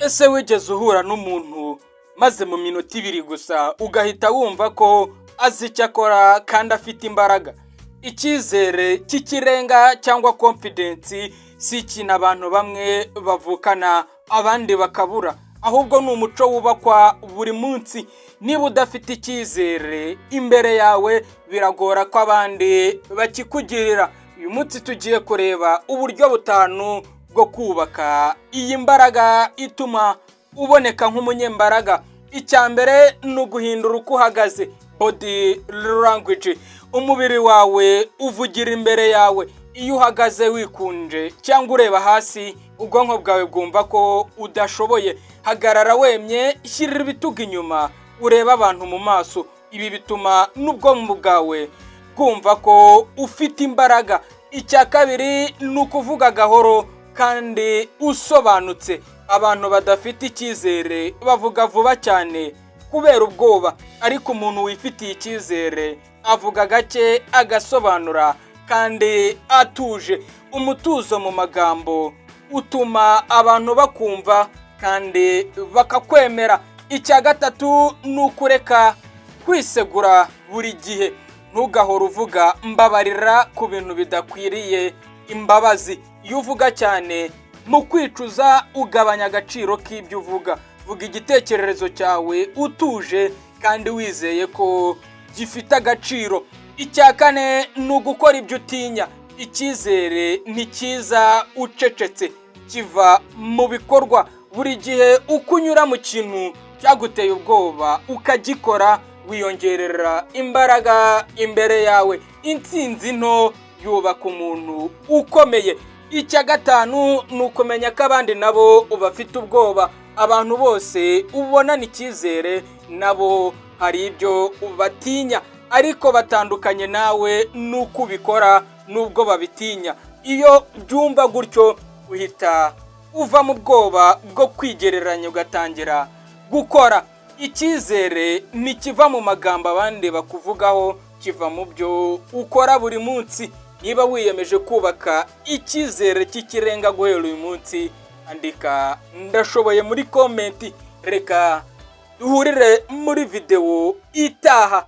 Ese wigeze uhura n'umuntu maze mu minota 2 gusa ugahita wumva ko azi icyo akora kandi afite imbaraga? Icyizere cy'ikirenga cyangwa confidence si ikintu abantu bamwe bavukana abandi bakabura, ahubwo ni umuco wubakwa buri munsi. Niba udafite icyizere imbere yawe biragora ko abandi bakikugirira. Uyu munsi tugiye kureba uburyo butanu bwo kubaka iyi mbaraga ituma uboneka nk'umunyembaraga. Icyambere ni uguhindura uko uhagaze, body language. Umubiri wawe uvugira imbere yawe. Iyo uhagaze wikunje cyangwa ureba hasi, ubwonko bwawe bwumva ko udashoboye. Hagarara wemye, shyirira ibitugu inyuma, ureba abantu mu maso. Ibi bituma n'ubwonko bwawe bwumva ko ufite imbaraga. Icya kabiri ni ukuvuga gahoro kandi usobanutse. Abantu badafite icyizere bavuga vuba cyane kubera ubwoba, ariko umuntu wifitiye icyizere avuga gake agasobanura kandi atuje. Umutuzo mu magambo utuma abantu bakumva kandi bakakwemera. Icya gatatu ni ukureka kwisegura buri gihe. Ntugahora uvuga mbabarira ku bintu bidakwiriye imbabazi. Iyo uvuga cyane mu kwicuza ugabanya agaciro k'ibyo uvuga. Vuga igitekerezo cyawe utuje kandi wizeye ko gifite agaciro. Icya kane ni ugukora ibyo utinya. Icyizere ni cyiza ucecetse, kiva mu bikorwa. Buri gihe uko unyura mu kintu cyaguteye ubwoba ukagikora, wiyongerera imbaraga imbere yawe. Intsinzi nto yubaka umuntu ukomeye. Icya gatanu ni ukumenya ko abandi nabo bafite ubwoba. Abantu bose ubonana icyizere nabo hari ibyo batinya, ariko batandukanye nawe nuko ubikora nubwo babitinya. Iyo byumva gutyo uhita uva mu bwoba bwo kwigereranya ugatangira gukora. Icyizere ntikiva mu magambo abandi bakuvugaho, kiva mu byo ukora buri munsi. Niba wiyemeje kubaka icyizere cy'ikirenga guhera uyu munsi, andika ndashoboye muri comment. Reka duhurire muri video itaha.